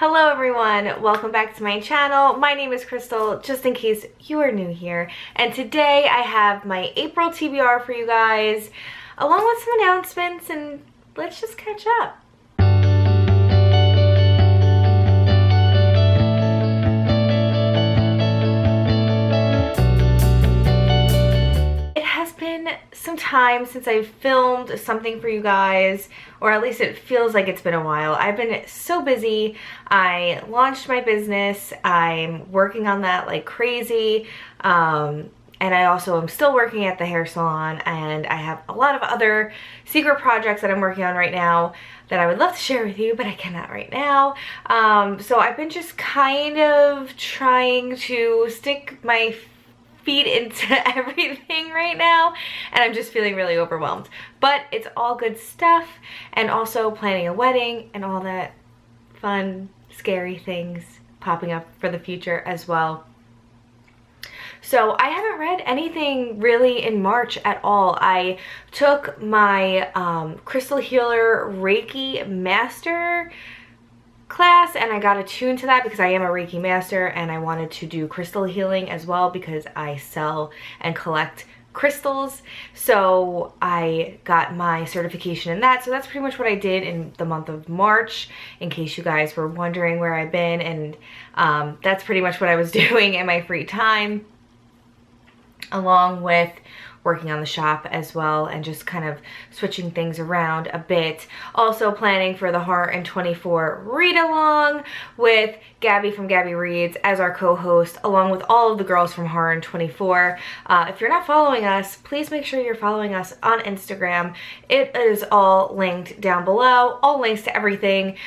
Hello everyone, welcome back to my channel. My name is Crystal, just in case you are new here. And today I have my April TBR for you guys, along with some announcements, and let's just catch up. It has been some time since I've filmed something for you guys, or at least it feels like it's been a while. I've been so busy. I launched my business. I'm working on that like crazy. And I also am still working at the hair salon, and I have a lot of other secret projects that I'm working on right now that I would love to share with you, but I cannot right now. So I've been just kind of trying to stick my feet into everything right now, and I'm just feeling really overwhelmed, but it's all good stuff. And also planning a wedding and all that fun scary things popping up for the future as well. So I haven't read anything really in March at all. I took my Crystal Healer Reiki Master class, and I got attuned to that because I am a Reiki master, and I wanted to do crystal healing as well because I sell and collect crystals. So I got my certification in that. So that's pretty much what I did in the month of March, in case you guys were wondering where I've been. And that's pretty much what I was doing in my free time, along with working on the shop as well, and just kind of switching things around a bit. Also planning for the Heart and 24 read along with Gabby from Gabby Reads as our co-host, along with all of the girls from Heart and 24. If you're not following us, please make sure you're following us on Instagram. It is all linked down below, all links to everything.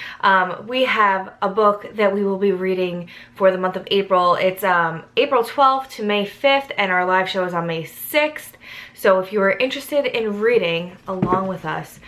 We have a book that we will be reading for the month of April. It's April 12th to May 5th, and our live show is on May 6th. So if you are interested in reading along with us,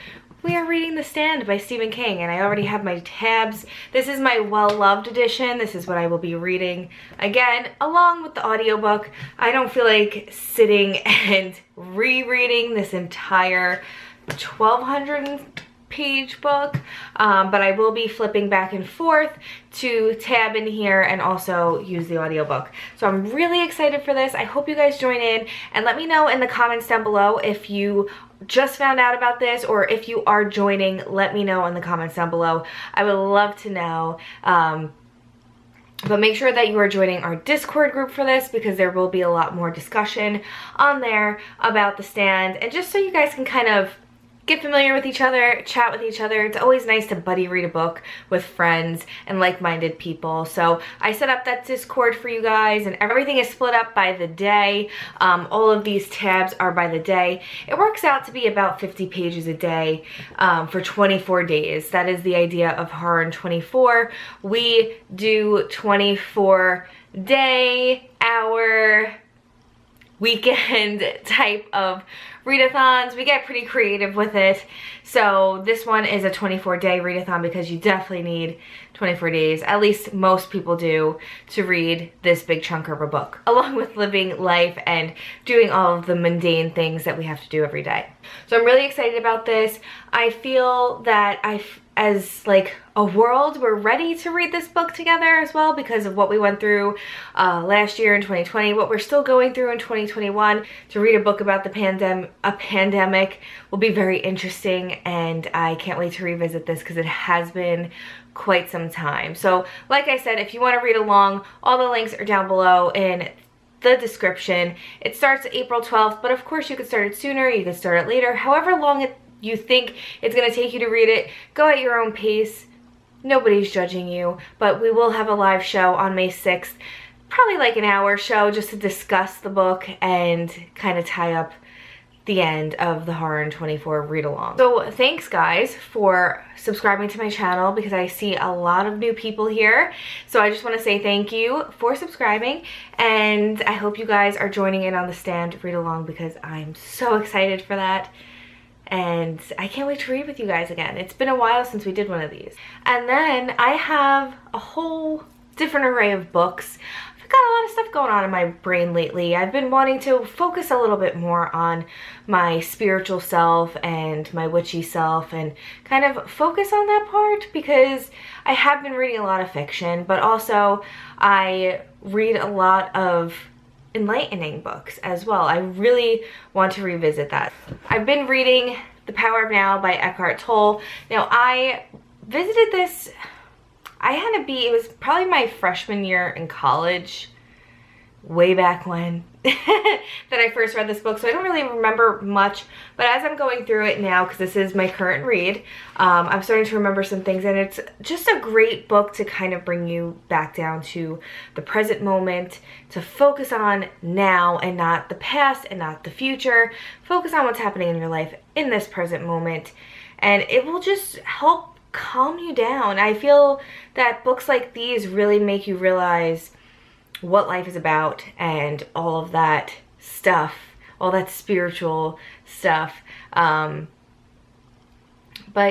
we are reading The Stand by Stephen King, and I already have my tabs. This is my well-loved edition. This is what I will be reading again, along with the audiobook. I don't feel like sitting and rereading this entire 1,200-page book, but I will be flipping back and forth to tab in here and also use the audiobook. So I'm really excited for this. I hope you guys join in, and let me know in the comments down below if you just found out about this, or if you are joining, let me know in the comments down below. I would love to know. But make sure that you are joining our Discord group for this, because there will be a lot more discussion on there about The Stand, and just so you guys can kind of get familiar with each other, chat with each other. It's always nice to buddy read a book with friends and like-minded people. So I set up that Discord for you guys, and everything is split up by the day. All of these tabs are by the day. It works out to be about 50 pages a day for 24 days. That is the idea of Horror in 24. We do 24-day, hour, weekend type of readathons. We get pretty creative with it. So this one is a 24-day readathon because you definitely need 24 days, at least most people do, to read this big chunk of a book, along with living life and doing all of the mundane things that we have to do every day. So I'm really excited about this. I feel that as like a world, we're ready to read this book together as well, because of what we went through last year in 2020, what we're still going through in 2021. To read a book about the pandemic will be very interesting, and I can't wait to revisit this because it has been quite some time. So like I said, if you want to read along, all the links are down below in the description. It starts April 12th, but of course you could start it sooner, you could start it later, however long you think it's going to take you to read it. Go at your own pace. Nobody's judging you, but we will have a live show on May 6th, probably like an hour show, just to discuss the book and kind of tie up the end of the Horror in 24 read along. So thanks guys for subscribing to my channel, because I see a lot of new people here. So I just want to say thank you for subscribing, and I hope you guys are joining in on The Stand read along, because I'm so excited for that. And I can't wait to read with you guys again. It's been a while since we did one of these. And then I have a whole different array of books I've got a lot of stuff going on in my brain lately. I've been wanting to focus a little bit more on my spiritual self and my witchy self and kind of focus on that part, because I have been reading a lot of fiction, but also I read a lot of enlightening books as well. I really want to revisit that. I've been reading The Power of Now by Eckhart Tolle. Now, I visited this, it was probably my freshman year in college, way back when, that I first read this book, so I don't really remember much, but as I'm going through it now, because this is my current read, I'm starting to remember some things, and it's just a great book to kind of bring you back down to the present moment, to focus on now and not the past and not the future. Focus on what's happening in your life in this present moment, and it will just help calm you down. I feel that books like these really make you realize what life is about and all of that stuff, all that spiritual stuff. But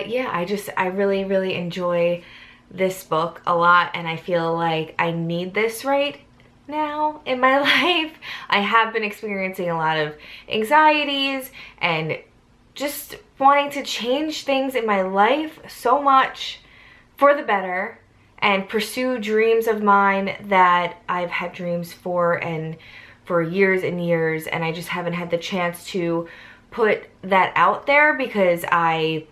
yeah, I really enjoy this book a lot, and I feel like I need this right now in my life. I have been experiencing a lot of anxieties and just wanting to change things in my life so much for the better, and pursue dreams of mine that I've had dreams for years and years, and I just haven't had the chance to put that out there because I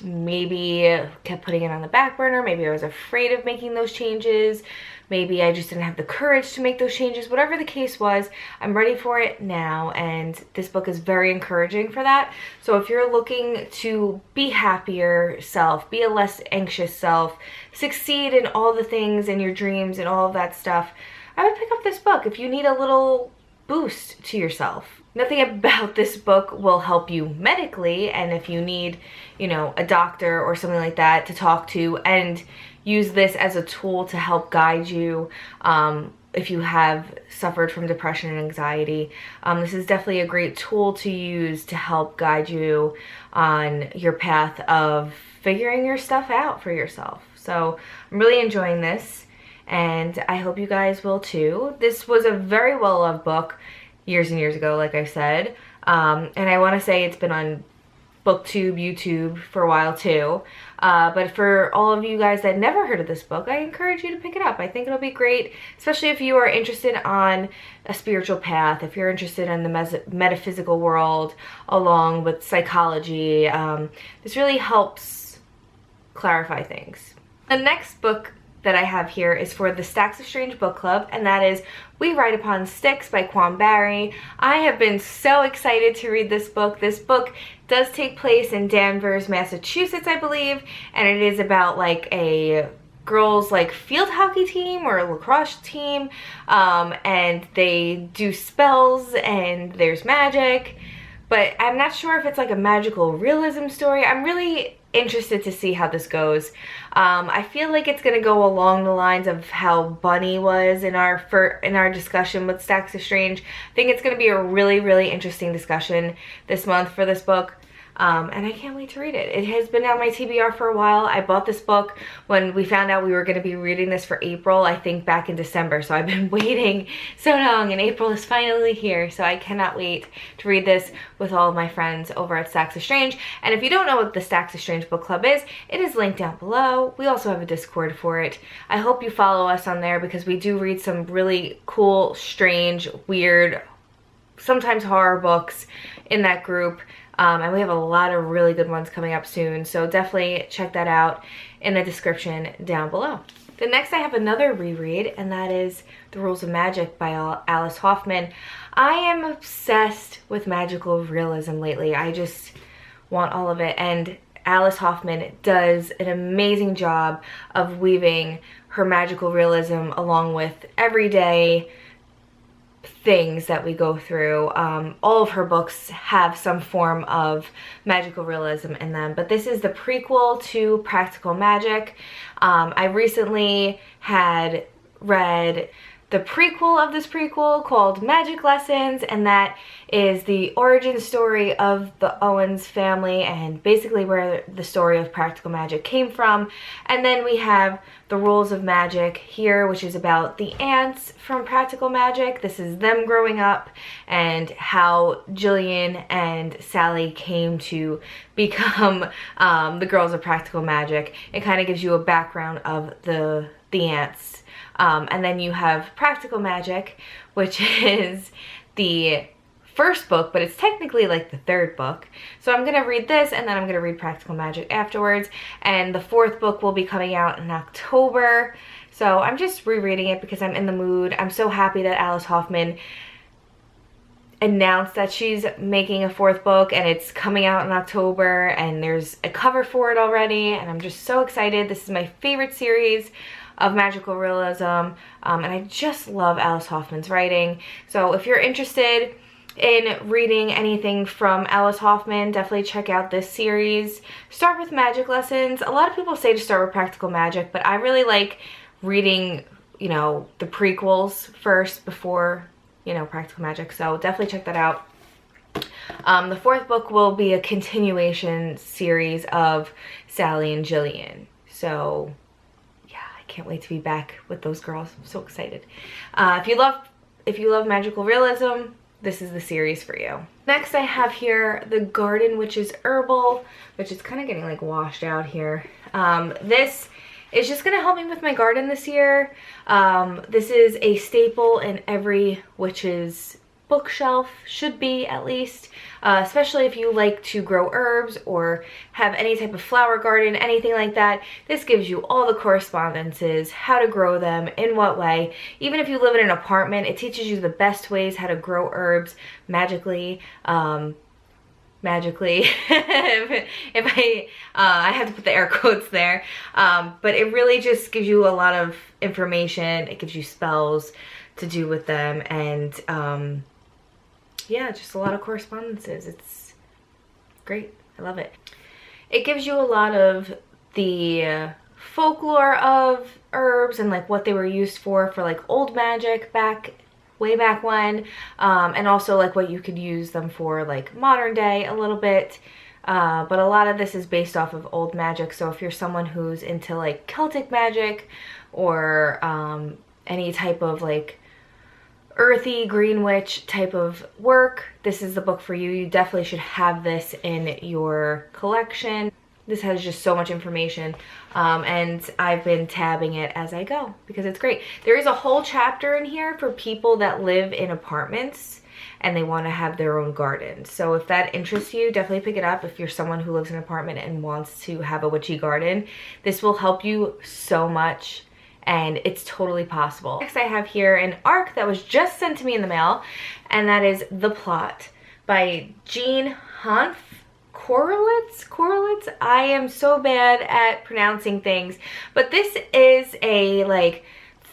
maybe kept putting it on the back burner. Maybe I was afraid of making those changes. Maybe I just didn't have the courage to make those changes. Whatever the case was, I'm ready for it now, and this book is very encouraging for that. So if you're looking to be happier self, be a less anxious self, succeed in all the things in your dreams and all of that stuff, I would pick up this book if you need a little boost to yourself. Nothing about this book will help you medically, and if you need, you know, a doctor or something like that to talk to, and use this as a tool to help guide you if you have suffered from depression and anxiety. This is definitely a great tool to use to help guide you on your path of figuring your stuff out for yourself. So I'm really enjoying this, and I hope you guys will too. This was a very well-loved book years and years ago, like I said, and I want to say it's been on booktube, YouTube for a while too, but for all of you guys that never heard of this book, I encourage you to pick it up. I think it'll be great, especially if you are interested on a spiritual path, if you're interested in the metaphysical world along with psychology. This really helps clarify things. The next book that I have here is for the Stacks of Strange book club, and that is We Ride Upon Sticks by Quan Barry. I have been so excited to read this book. This book does take place in Danvers, Massachusetts, I believe, and it is about like a girls like field hockey team or a lacrosse team, and they do spells and there's magic, but I'm not sure if it's like a magical realism story. I'm really interested to see how this goes. I feel like it's gonna go along the lines of how Bunny was in our discussion with Stacks of Strange. I think it's gonna be a really interesting discussion this month for this book. And I can't wait to read it. It has been on my TBR for a while. I bought this book when we found out we were going to be reading this for April, I think back in December. So I've been waiting so long, and April is finally here. So I cannot wait to read this with all of my friends over at Stacks of Strange. And if you don't know what the Stacks of Strange book club is, it is linked down below. We also have a Discord for it. I hope you follow us on there because we do read some really cool, strange, weird, sometimes horror books in that group. And we have a lot of really good ones coming up soon, so definitely check that out in the description down below. The next I have another reread, and that is The Rules of Magic by Alice Hoffman. I am obsessed with magical realism lately. I just want all of it, and Alice Hoffman does an amazing job of weaving her magical realism along with everyday things that we go through. All of her books have some form of magical realism in them, but this is the prequel to Practical Magic. I recently had read the prequel of this prequel called Magic Lessons, and that is the origin story of the Owens family and basically where the story of Practical Magic came from. And then we have the rules of magic here, which is about the ants from Practical Magic. This is them growing up and how Jillian and Sally came to become the girls of Practical Magic. It kind of gives you a background of the ants. And then you have Practical Magic, which is the first book, but it's technically like the third book. So I'm gonna read this and then I'm gonna read Practical Magic afterwards, and the fourth book will be coming out in October. So I'm just rereading it because I'm in the mood. I'm so happy that Alice Hoffman announced that she's making a fourth book and it's coming out in October, and there's a cover for it already, and I'm just so excited. This is my favorite series of magical realism, and I just love Alice Hoffman's writing. So if you're interested in reading anything from Alice Hoffman, definitely check out this series. Start with magic lessons. A lot of people say to start with Practical Magic, but I really like reading, you know, the prequels first before, you know, Practical Magic. So definitely check that out. The fourth book will be a continuation series of Sally and Jillian. So yeah, I can't wait to be back with those girls. I'm so excited. If you love magical realism, this is the series for you. Next I have here The Garden Witch's Herbal, which is kind of getting like washed out here. This is just gonna help me with my garden this year. This is a staple in every witch's bookshelf, should be at least, especially if you like to grow herbs or have any type of flower garden, anything like that. This gives you all the correspondences, how to grow them, in what way. Even if you live in an apartment, it teaches you the best ways how to grow herbs magically. Magically, if I have to put the air quotes there, but it really just gives you a lot of information. It gives you spells to do with them, and yeah, just a lot of correspondences. It's great. I love it. It gives you a lot of the folklore of herbs and like what they were used for like old magic way back when, and also like what you could use them for like modern day a little bit. But a lot of this is based off of old magic. So if you're someone who's into like Celtic magic or any type of like earthy green witch type of work, this is the book for you. You definitely should have this in your collection. This has just so much information, and I've been tabbing it as I go because it's great. There is a whole chapter in here for people that live in apartments and they want to have their own garden. So if that interests you, definitely pick it up. If you're someone who lives in an apartment and wants to have a witchy garden, this will help you so much, and it's totally possible. Next I have here an ARC that was just sent to me in the mail, and that is The Plot by Jean Hanff. Correlitz? I am so bad at pronouncing things, but this is a like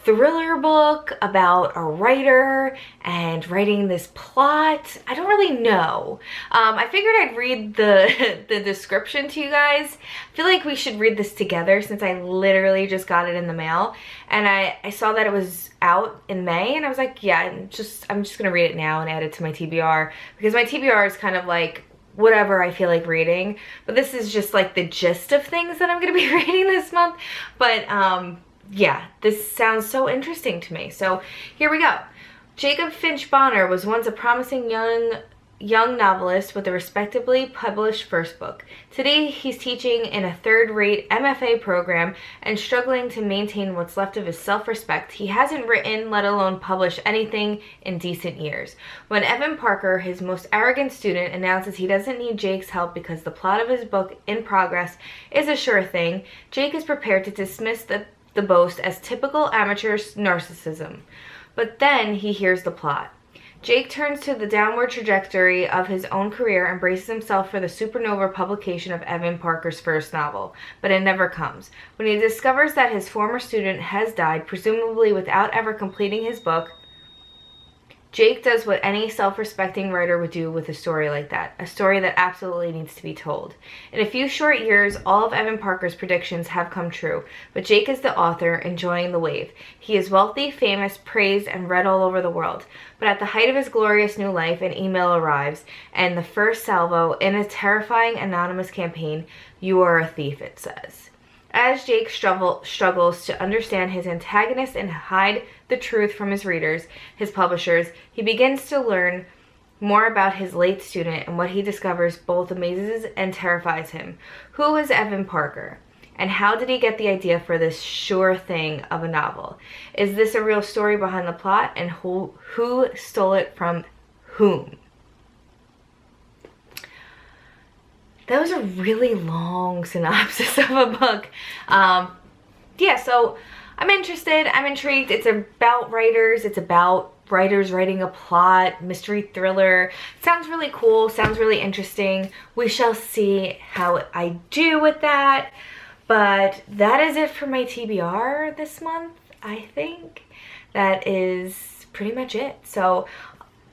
thriller book about a writer and writing this plot. I don't really know. I figured I'd read the description to you guys. I feel like we should read this together since I literally just got it in the mail, and I saw that it was out in May, and I was like, yeah, I'm just gonna read it now and add it to my TBR, because my TBR is kind of like whatever I feel like reading, but this is just like the gist of things that I'm gonna be reading this month. But yeah, this sounds so interesting to me. So here we go. Jacob Finch Bonner was once a promising young novelist with a respectably published first book. Today he's teaching in a third-rate MFA program and struggling to maintain what's left of his self-respect. He hasn't written, let alone published, anything in decent years. When Evan Parker, his most arrogant student, announces he doesn't need Jake's help because the plot of his book in progress is a sure thing, Jake is prepared to dismiss the boast as typical amateur narcissism. But then he hears the plot. Jake turns to the downward trajectory of his own career and braces himself for the supernova publication of Evan Parker's first novel, but it never comes. When he discovers that his former student has died, presumably without ever completing his book, Jake does what any self-respecting writer would do with a story like that, a story that absolutely needs to be told. In a few short years, all of Evan Parker's predictions have come true, but Jake is the author, enjoying the wave. He is wealthy, famous, praised, and read all over the world. But at the height of his glorious new life, an email arrives, and the first salvo in a terrifying anonymous campaign, "You are a thief," it says. As Jake struggles to understand his antagonist and hide the truth from his readers, his publishers, he begins to learn more about his late student, and what he discovers both amazes and terrifies him. Who is Evan Parker? And how did he get the idea for this sure thing of a novel? Is this a real story behind the plot? And who stole it from whom? That was a really long synopsis of a book. Yeah, so I'm interested. I'm intrigued. It's about writers. It's about writers writing a plot, mystery thriller. Sounds really cool. Sounds really interesting. We shall see how I do with that. But that is it for my TBR this month, I think. That is pretty much it. So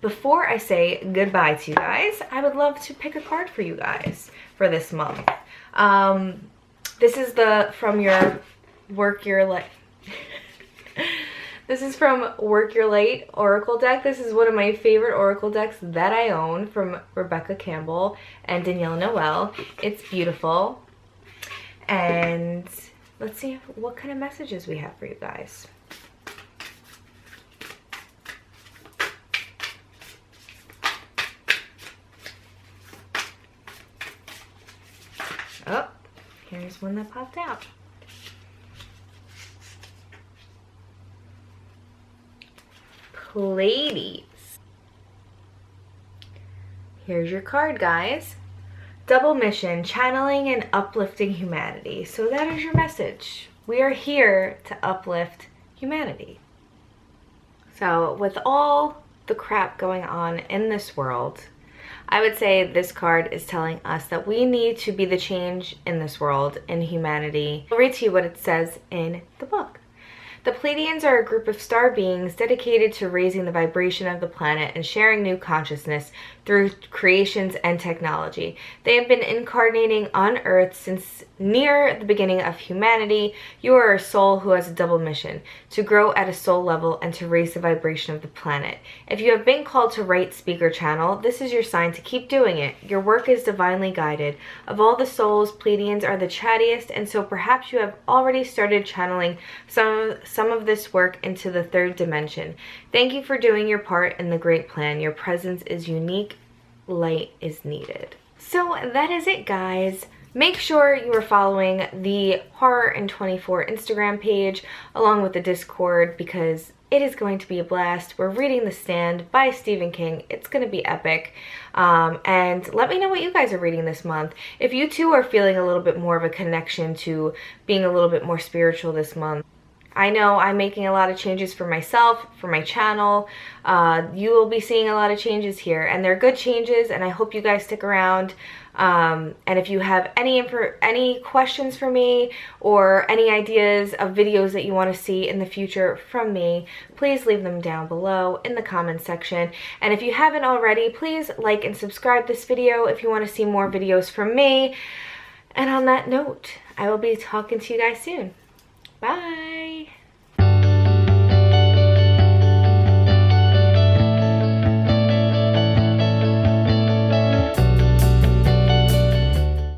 before I say goodbye to you guys, I would love to pick a card for you guys for this month. This is from your Work Your Light. This is from Work Your Light Oracle deck. This is one of my favorite Oracle decks that I own, from Rebecca Campbell and Danielle Noel. It's beautiful. And let's see what kind of messages we have for you guys. Oh, here's one that popped out. Pleiades. Here's your card, guys. Double mission, channeling and uplifting humanity. So that is your message. We are here to uplift humanity. So with all the crap going on in this world, I would say this card is telling us that we need to be the change in this world, in humanity. I'll read to you what it says in the book. The Pleiadians are a group of star beings dedicated to raising the vibration of the planet and sharing new consciousness through creations and technology. They have been incarnating on Earth since near the beginning of humanity. You are a soul who has a double mission: to grow at a soul level and to raise the vibration of the planet. If you have been called to write, speak, or channel, this is your sign to keep doing it. Your work is divinely guided. Of all the souls, Pleiadians are the chattiest, and so perhaps you have already started channeling some of this work into the third dimension. Thank you for doing your part in the great plan. Your presence is unique. Light is needed. So that is it, guys. Make sure you are following the Horror in 24 Instagram page along with the Discord, because it is going to be a blast. We're reading The Stand by Stephen King. It's going to be epic. And let me know what you guys are reading this month. If you too are feeling a little bit more of a connection to being a little bit more spiritual this month. I know I'm making a lot of changes for myself, for my channel. You will be seeing a lot of changes here, and they're good changes, and I hope you guys stick around. And if you have any questions for me or any ideas of videos that you want to see in the future from me, please leave them down below in the comments section. And if you haven't already, please like and subscribe this video if you want to see more videos from me. And on that note, I will be talking to you guys soon. Bye!